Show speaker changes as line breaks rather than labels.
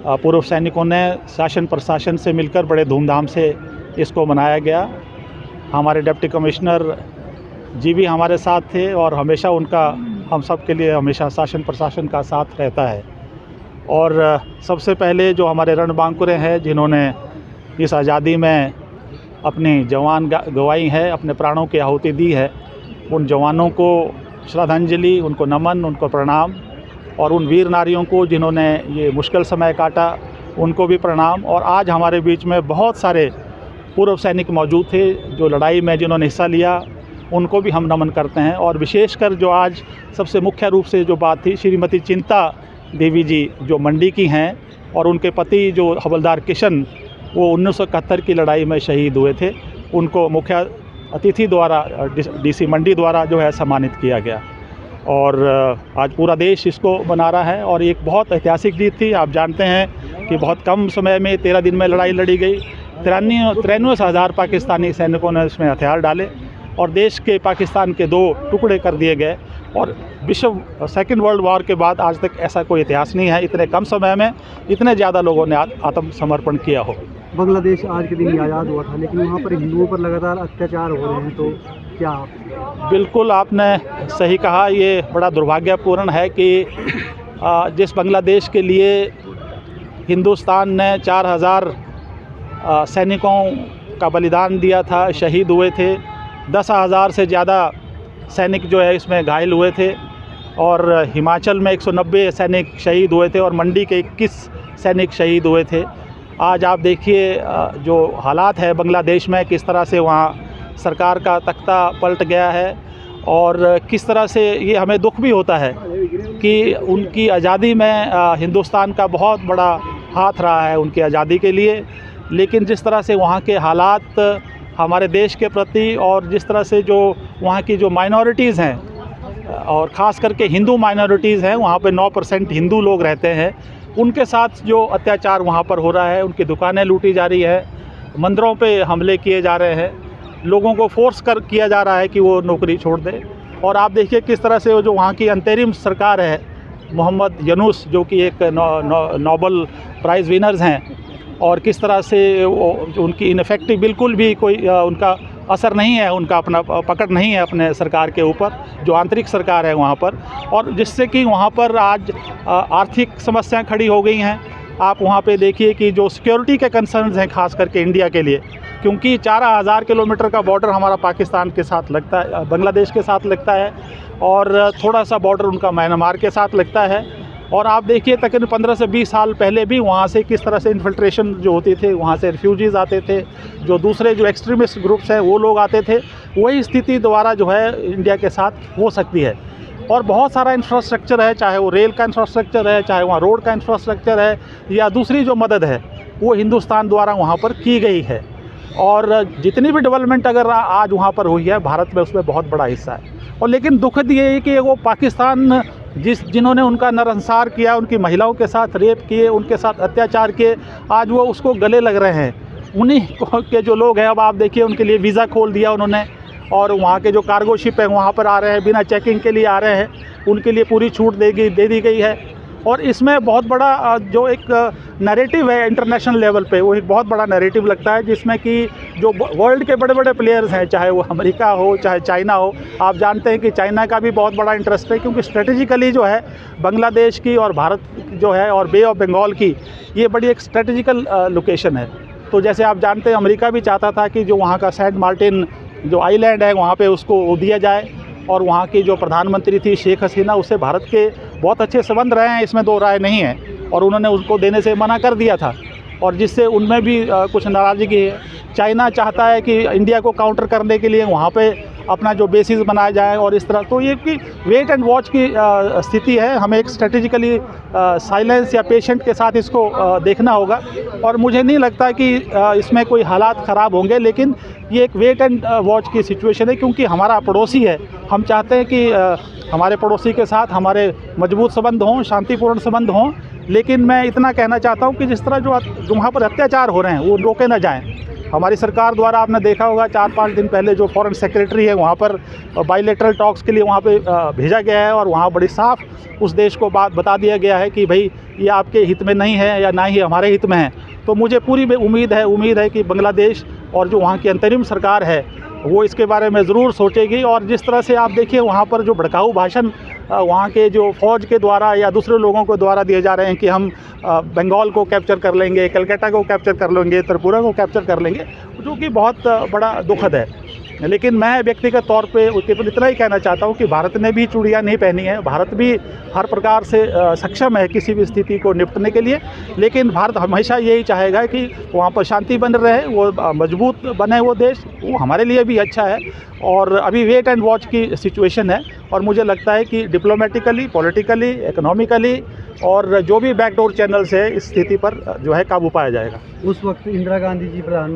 पूर्व सैनिकों ने शासन प्रशासन से मिलकर बड़े धूमधाम से इसको मनाया गया। हमारे डिप्टी कमिश्नर जी भी हमारे साथ थे और हमेशा उनका हम सब के लिए हमेशा शासन प्रशासन का साथ रहता है। और सबसे पहले जो हमारे रणबांकुरे हैं जिन्होंने इस आज़ादी में अपनी जवान गंवाई है, अपने प्राणों की आहुति दी है, उन जवानों को श्रद्धांजलि, उनको नमन, उनको प्रणाम। और उन वीर नारियों को जिन्होंने ये मुश्किल समय काटा उनको भी प्रणाम। और आज हमारे बीच में बहुत सारे पूर्व सैनिक मौजूद थे जो लड़ाई में जिन्होंने हिस्सा लिया, उनको भी हम नमन करते हैं। और विशेषकर जो आज सबसे मुख्य रूप से जो बात थी, श्रीमती चिंता देवी जी जो मंडी की हैं और उनके पति जो हवलदार किशन वो 1971 की लड़ाई में शहीद हुए थे, उनको मुख्य अतिथि द्वारा डीसी मंडी द्वारा जो है सम्मानित किया गया। और आज पूरा देश इसको मना रहा है और एक बहुत ऐतिहासिक जीत थी। आप जानते हैं कि बहुत कम समय में 13 दिन में लड़ाई लड़ी गई। 93,000 पाकिस्तानी सैनिकों ने इसमें हथियार डाले और देश के पाकिस्तान के 2 टुकड़े कर दिए गए। और विश्व सेकेंड वर्ल्ड वॉर के बाद आज तक ऐसा कोई इतिहास नहीं है, इतने कम समय में इतने ज़्यादा लोगों ने आत्मसमर्पण किया हो।
बांग्लादेश आज के दिन आज़ाद हुआ था, लेकिन वहाँ पर हिंदुओं पर लगातार अत्याचार हो रहे हैं, तो क्या आप?
बिल्कुल आपने सही कहा। ये बड़ा दुर्भाग्यपूर्ण है कि जिस बांग्लादेश के लिए हिंदुस्तान ने 4000 सैनिकों का बलिदान दिया था, शहीद हुए थे, 10,000 से ज़्यादा सैनिक जो है इसमें घायल हुए थे। और हिमाचल में 190 सैनिक शहीद हुए थे और मंडी के 21 सैनिक शहीद हुए थे। आज आप देखिए जो हालात है बांग्लादेश में, किस तरह से वहाँ सरकार का तख्ता पलट गया है और किस तरह से ये हमें दुख भी होता है कि उनकी आज़ादी में हिंदुस्तान का बहुत बड़ा हाथ रहा है उनकी आज़ादी के लिए। लेकिन जिस तरह से वहाँ के हालात हमारे देश के प्रति और जिस तरह से जो वहाँ की जो माइनॉरिटीज़ हैं और ख़ास करके हिंदू माइनॉरिटीज़ हैं, वहाँ पे 9% हिंदू लोग रहते हैं, उनके साथ जो अत्याचार वहाँ पर हो रहा है, उनकी दुकानें लूटी जा रही है, मंदिरों पे हमले किए जा रहे हैं, लोगों को फोर्स कर किया जा रहा है कि वो नौकरी छोड़ दें। और आप देखिए किस तरह से वो जो वहाँ की अंतरिम सरकार है, मोहम्मद यूनुस जो कि एक नोबेल प्राइज़ विनर्स हैं, और किस तरह से उनकी इनफेक्टिव बिल्कुल भी कोई उनका असर नहीं है, उनका अपना पकड़ नहीं है अपने सरकार के ऊपर, जो आंतरिक सरकार है वहाँ पर। और जिससे कि वहाँ पर आज आर्थिक समस्याएं खड़ी हो गई हैं। आप वहाँ पे देखिए कि जो सिक्योरिटी के कंसर्न्स हैं खास करके इंडिया के लिए, क्योंकि 4000 किलोमीटर का बॉर्डर हमारा पाकिस्तान के साथ लगता है, बांग्लादेश के साथ लगता है, और थोड़ा सा बॉर्डर उनका म्यांमार के साथ लगता है। और आप देखिए तकरीबन 15 से 20 साल पहले भी वहाँ से किस तरह से इन्फिल्ट्रेशन जो होती थी, वहाँ से रिफ्यूजीज़ आते थे, जो दूसरे जो एक्सट्रीमिस्ट ग्रुप्स हैं वो लोग आते थे। वही स्थिति दोबारा जो है इंडिया के साथ हो सकती है। और बहुत सारा इंफ्रास्ट्रक्चर है, चाहे वो रेल का इंफ्रास्ट्रक्चर है, चाहे वहाँ रोड का इंफ्रास्ट्रक्चर है, या दूसरी जो मदद है वो हिंदुस्तान द्वारा वहाँ पर की गई है। और जितनी भी डेवलपमेंट अगर आज वहाँ पर हुई है, भारत में उसमें बहुत बड़ा हिस्सा है। और लेकिन दुखद ये है कि वो पाकिस्तान जिन्होंने उनका नरसंहार किया, उनकी महिलाओं के साथ रेप किए, उनके साथ अत्याचार किए, आज वो उसको गले लग रहे हैं। उन्हीं के जो लोग हैं, अब आप देखिए उनके लिए वीज़ा खोल दिया उन्होंने, और वहाँ के जो कार्गो शिप हैं वहाँ पर आ रहे हैं, बिना चेकिंग के लिए आ रहे हैं, उनके लिए पूरी छूट दे दी गई है। और इसमें बहुत बड़ा जो एक नैरेटिव है इंटरनेशनल लेवल पे, वो एक बहुत बड़ा नैरेटिव लगता है, जिसमें कि जो वर्ल्ड के बड़े बड़े प्लेयर्स हैं, चाहे वो अमेरिका हो चाहे चाइना हो। आप जानते हैं कि चाइना का भी बहुत बड़ा इंटरेस्ट है, क्योंकि स्ट्रेटेजिकली जो है बांग्लादेश की और भारत जो है और बे ऑफ बंगाल की ये बड़ी एक स्ट्रेटेजिकल लोकेशन है। तो जैसे आप जानते हैं अमेरिका भी चाहता था कि जो वहाँ का सेंट मार्टिन जो आइलैंड है वहाँ पे उसको दिया जाए, और वहाँ की जो प्रधानमंत्री थी शेख हसीना, उससे भारत के बहुत अच्छे संबंध रहे हैं, इसमें दो राय नहीं है, और उन्होंने उसको देने से मना कर दिया था, और जिससे उनमें भी कुछ नाराज़गी है। चाइना चाहता है कि इंडिया को काउंटर करने के लिए वहाँ पे अपना जो बेसिस बनाया जाए, और इस तरह तो ये कि वेट एंड वॉच की स्थिति है। हमें एक स्ट्रेटेजिकली साइलेंस या पेशेंट के साथ इसको देखना होगा, और मुझे नहीं लगता कि इसमें कोई हालात ख़राब होंगे, लेकिन ये एक वेट एंड वॉच की सिचुएशन है, क्योंकि हमारा पड़ोसी है। हम चाहते हैं कि हमारे पड़ोसी के साथ हमारे मजबूत संबंध हों, शांतिपूर्ण संबंध हों, लेकिन मैं इतना कहना चाहता हूँ कि जिस तरह जो वहाँ पर अत्याचार हो रहे हैं वो रोके ना जाएँ। हमारी सरकार द्वारा आपने देखा होगा 4-5 दिन पहले जो फॉरेन सेक्रेटरी है वहाँ पर बाइलेटरल टॉक्स के लिए वहाँ पे भेजा गया है, और वहाँ बड़ी साफ उस देश को बात बता दिया गया है कि भाई ये आपके हित में नहीं है या ना ही हमारे हित में है। तो मुझे पूरी उम्मीद है कि बांग्लादेश और जो वहाँ की अंतरिम सरकार है वो इसके बारे में ज़रूर सोचेगी। और जिस तरह से आप देखिए वहाँ पर जो भड़काऊ भाषण वहाँ के जो फ़ौज के द्वारा या दूसरे लोगों को द्वारा दिए जा रहे हैं कि हम बंगाल को कैप्चर कर लेंगे, कलकत्ता को कैप्चर कर लेंगे, त्रिपुरा को कैप्चर कर लेंगे, जो कि बहुत बड़ा दुखद है। लेकिन मैं व्यक्तिगत तौर पे केवल इतना ही कहना चाहता हूँ कि भारत ने भी चूड़ियाँ नहीं पहनी है, भारत भी हर प्रकार से सक्षम है किसी भी स्थिति को निपटने के लिए। लेकिन भारत हमेशा यही चाहेगा कि वहाँ पर शांति बन रहे, वो मजबूत बने वो देश, वो हमारे लिए भी अच्छा है। और अभी वेट एंड वॉच की सिचुएशन है, और मुझे लगता है कि डिप्लोमेटिकली, पॉलिटिकली, इकोनॉमिकली और जो भी बैकडोर चैनल्स है इस स्थिति पर जो है काबू पाया जाएगा।
उस वक्त इंदिरा गांधी जी प्रधानमंत्री